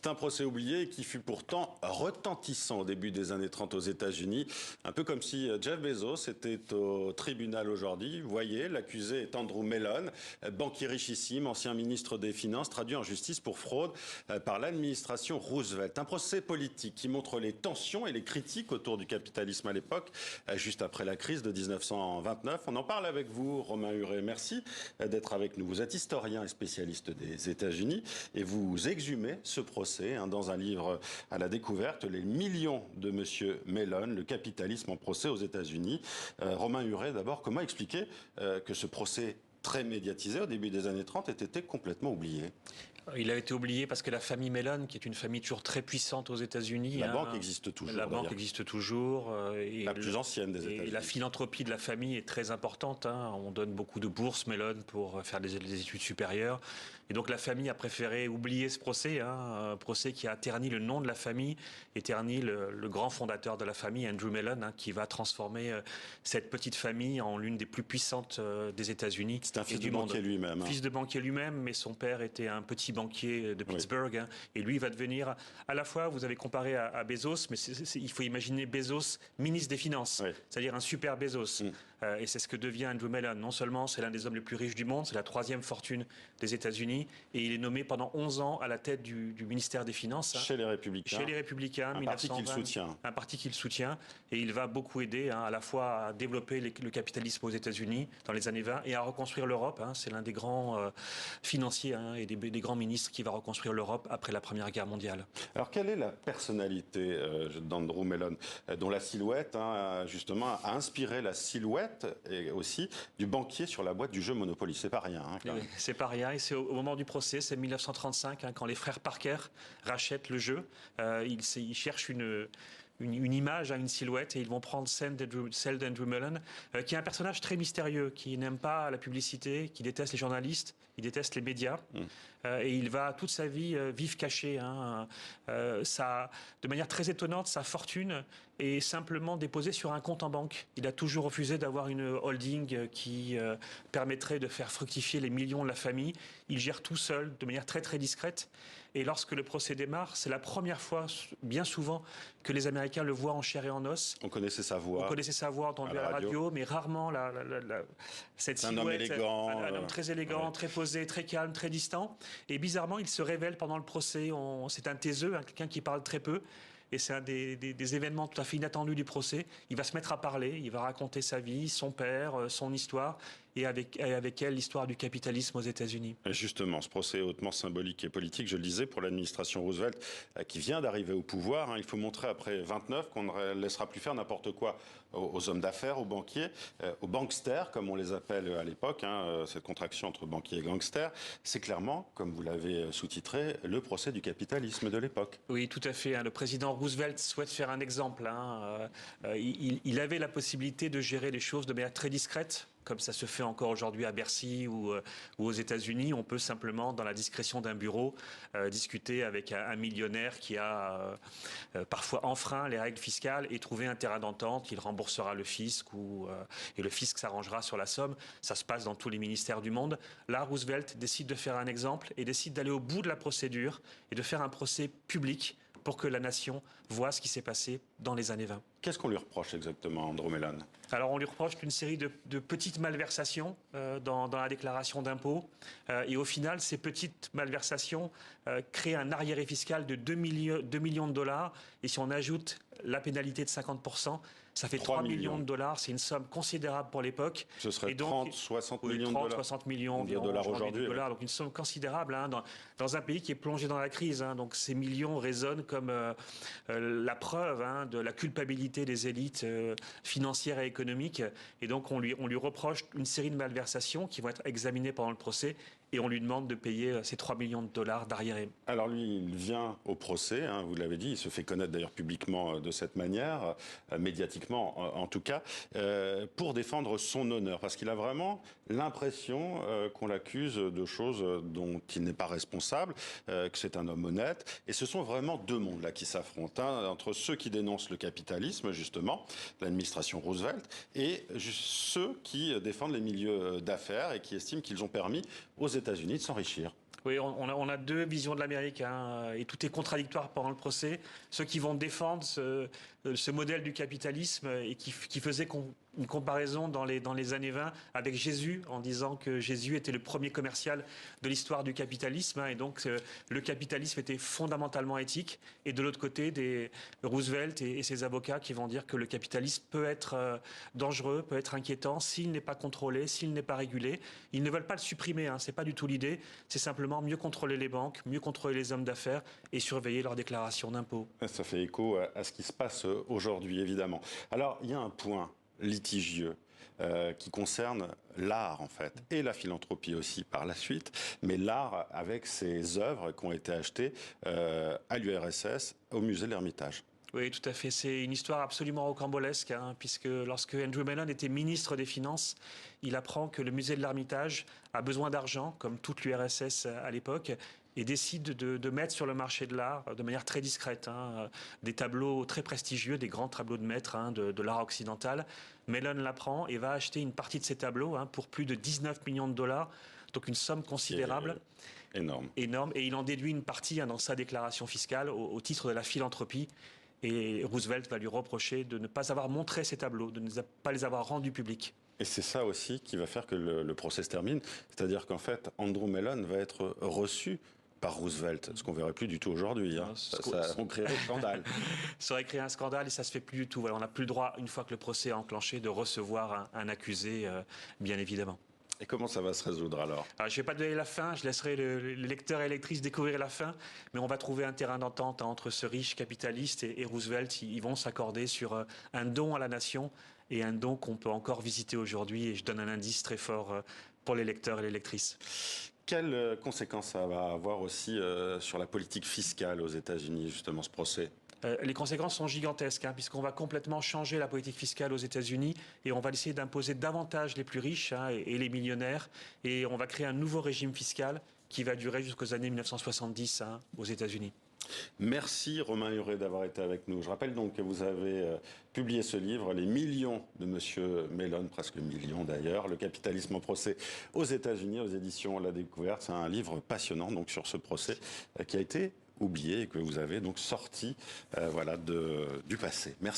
C'est un procès oublié et qui fut pourtant retentissant au début des années 30 aux États-Unis. Un peu comme si Jeff Bezos était au tribunal aujourd'hui. Vous voyez, l'accusé est Andrew Mellon, banquier richissime, ancien ministre des Finances, traduit en justice pour fraude par l'administration Roosevelt. Un procès politique qui montre les tensions et les critiques autour du capitalisme à l'époque, juste après la crise de 1929. On en parle avec vous, Romain Huret. Merci d'être avec nous. Vous êtes historien et spécialiste des États-Unis et vous exhumez ce procès dans un livre à la découverte, Les millions de Monsieur Mellon, le capitalisme en procès aux États-Unis. Romain Huret, d'abord, comment expliquer que ce procès très médiatisé au début des années 30 ait été complètement oublié? Il a été oublié parce que la famille Mellon, qui est une famille toujours très puissante aux États-Unis, la banque existe toujours. La banque existe toujours. Et la plus ancienne des États-Unis. Et la philanthropie de la famille est très importante. On donne beaucoup de bourses Mellon pour faire des études supérieures. Et donc la famille a préféré oublier ce procès, un procès qui a terni le nom de la famille et terni le grand fondateur de la famille, Andrew Mellon, qui va transformer cette petite famille en l'une des plus puissantes des États-Unis. C'est un fils de banquier lui-même. Fils de banquier lui-même, mais son père était un petit banquier de Pittsburgh. Oui. Et lui va devenir, à la fois, vous avez comparé à Bezos, mais il faut imaginer Bezos, ministre des Finances, c'est-à-dire un super Bezos. Et c'est ce que devient Andrew Mellon. Non seulement c'est l'un des hommes les plus riches du monde, c'est la 3e fortune des États-Unis, et il est nommé pendant 11 ans à la tête du ministère des Finances. Chez les Républicains. Chez les Républicains, un parti qu'il soutient. Un parti qu'il soutient. Et il va beaucoup aider à la fois à développer le capitalisme aux États-Unis dans les années 20 et à reconstruire l'Europe. C'est l'un des grands financiers et des grands ministres qui va reconstruire l'Europe après la Première Guerre mondiale. Alors, quelle est la personnalité d'Andrew Mellon, dont la silhouette, justement, a inspiré la silhouette et aussi du banquier sur la boîte du jeu Monopoly? C'est pas rien. Oui, c'est pas rien. Et c'est au moment du procès, c'est 1935, quand les frères Parker rachètent le jeu. Ils cherchent une image, une silhouette, et ils vont prendre celle d'Andrew Mellon, qui est un personnage très mystérieux, qui n'aime pas la publicité, qui déteste les journalistes, il déteste les médias, et il va toute sa vie vivre caché. De manière très étonnante, sa fortune est simplement déposée sur un compte en banque. Il a toujours refusé d'avoir une holding qui permettrait de faire fructifier les millions de la famille. Il gère tout seul, de manière très très discrète. Et lorsque le procès démarre, c'est la première fois, bien souvent, que les Américains le voient en chair et en os. On connaissait sa voix. On connaissait sa voix entendue à la radio, mais rarement cette silhouette. Un homme élégant. Un homme très élégant, très posé, très calme, très distant. Et bizarrement, il se révèle pendant le procès. C'est un taiseux, quelqu'un qui parle très peu. Et c'est un des événements tout à fait inattendus du procès. Il va se mettre à parler, il va raconter sa vie, son père, son histoire, et avec elle l'histoire du capitalisme aux États-Unis. Justement, ce procès est hautement symbolique et politique, je le disais, pour l'administration Roosevelt, qui vient d'arriver au pouvoir. Il faut montrer après 29 qu'on ne laissera plus faire n'importe quoi aux hommes d'affaires, aux banquiers, aux banksters, comme on les appelle à l'époque, cette contraction entre banquiers et gangsters. C'est clairement, comme vous l'avez sous-titré, le procès du capitalisme de l'époque. Oui, tout à fait. Le président Roosevelt souhaite faire un exemple. Il avait la possibilité de gérer les choses de manière très discrète, comme ça se fait encore aujourd'hui à Bercy ou aux États-Unis. On peut simplement, dans la discrétion d'un bureau, discuter avec un millionnaire qui a parfois enfreint les règles fiscales et trouver un terrain d'entente. Il remboursera le fisc et le fisc s'arrangera sur la somme. Ça se passe dans tous les ministères du monde. Là, Roosevelt décide de faire un exemple et décide d'aller au bout de la procédure et de faire un procès public pour que la nation voit ce qui s'est passé dans les années 20. Qu'est-ce qu'on lui reproche exactement, Andrew Mellon? Alors, on lui reproche une série de petites malversations dans la déclaration d'impôt. Et au final, ces petites malversations créent un arriéré fiscal de 2 millions de dollars. Et si on ajoute la pénalité de 50%, ça fait 3 millions de dollars. C'est une somme considérable pour l'époque. Ce serait 30-60 millions de dollars. 60 millions de dollars aujourd'hui. Donc une somme considérable dans un pays qui est plongé dans la crise. Donc ces millions résonnent comme la preuve de la culpabilité des élites financières et économiques. Et donc on lui reproche une série de malversations qui vont être examinées pendant le procès. Et on lui demande de payer ces 3 millions de dollars d'arriéré. Alors lui, il vient au procès, vous l'avez dit, il se fait connaître d'ailleurs publiquement de cette manière, médiatiquement en tout cas, pour défendre son honneur. Parce qu'il a vraiment l'impression qu'on l'accuse de choses dont il n'est pas responsable, que c'est un homme honnête. Et ce sont vraiment deux mondes là qui s'affrontent, entre ceux qui dénoncent le capitalisme, justement, l'administration Roosevelt, et ceux qui défendent les milieux d'affaires et qui estiment qu'ils ont permis aux États-Unis de s'enrichir. Oui, on a deux visions de l'Amérique, hein, et tout est contradictoire pendant le procès. Ceux qui vont défendre ce modèle du capitalisme et qui faisaient une comparaison dans les années 20 avec Jésus, en disant que Jésus était le premier commercial de l'histoire du capitalisme, hein, et donc le capitalisme était fondamentalement éthique. Et de l'autre côté, Roosevelt et ses avocats qui vont dire que le capitalisme peut être dangereux, peut être inquiétant s'il n'est pas contrôlé, s'il n'est pas régulé. Ils ne veulent pas le supprimer, hein, c'est pas du tout l'idée. C'est simplement mieux contrôler les banques, mieux contrôler les hommes d'affaires et surveiller leurs déclarations d'impôts. Ça fait écho à ce qui se passe aujourd'hui, évidemment. Alors, il y a un point litigieux qui concerne l'art, en fait, et la philanthropie aussi par la suite, mais l'art avec ses œuvres qui ont été achetées à l'URSS, au musée de l'Ermitage. Oui, tout à fait. C'est une histoire absolument rocambolesque, hein, puisque lorsque Andrew Mellon était ministre des Finances, il apprend que le musée de l'Ermitage a besoin d'argent, comme toute l'URSS à l'époque, et décide de mettre sur le marché de l'art, de manière très discrète, hein, des tableaux très prestigieux, des grands tableaux de maître, hein, de l'art occidental. Mellon l'apprend et va acheter une partie de ces tableaux, hein, pour plus de 19 millions de dollars, donc une somme considérable. Énorme. Énorme. Et il en déduit une partie, hein, dans sa déclaration fiscale au titre de la philanthropie. Et Roosevelt va lui reprocher de ne pas avoir montré ces tableaux, de ne pas les avoir rendus publics. Et c'est ça aussi qui va faire que le procès se termine. C'est-à-dire qu'en fait, Andrew Mellon va être reçu par Roosevelt, ce qu'on ne verrait plus du tout aujourd'hui. Hein. On créerait un scandale. Ça aurait créé un scandale et ça ne se fait plus du tout. Voilà, on n'a plus le droit, une fois que le procès est enclenché, de recevoir un accusé, bien évidemment. Et comment ça va se résoudre alors? Je ne vais pas donner la fin, je laisserai les lecteurs et lectrices découvrir la fin, mais on va trouver un terrain d'entente, hein, entre ce riche capitaliste et Roosevelt. Ils vont s'accorder sur un don à la nation et un don qu'on peut encore visiter aujourd'hui. Et je donne un indice très fort pour les lecteurs et les lectrices. Quelles conséquences ça va avoir aussi sur la politique fiscale aux États-Unis, justement, ce procès? Les conséquences sont gigantesques, hein, puisqu'on va complètement changer la politique fiscale aux États-Unis et on va essayer d'imposer davantage les plus riches, hein, et les millionnaires, et on va créer un nouveau régime fiscal qui va durer jusqu'aux années 1970, hein, aux États-Unis. Merci Romain Huret d'avoir été avec nous. Je rappelle donc que vous avez publié ce livre, Les millions de Monsieur Mellon, presque millions d'ailleurs, Le capitalisme en procès aux États-Unis, aux éditions La Découverte. C'est un livre passionnant donc sur ce procès qui a été oublié et que vous avez donc sorti du passé. Merci.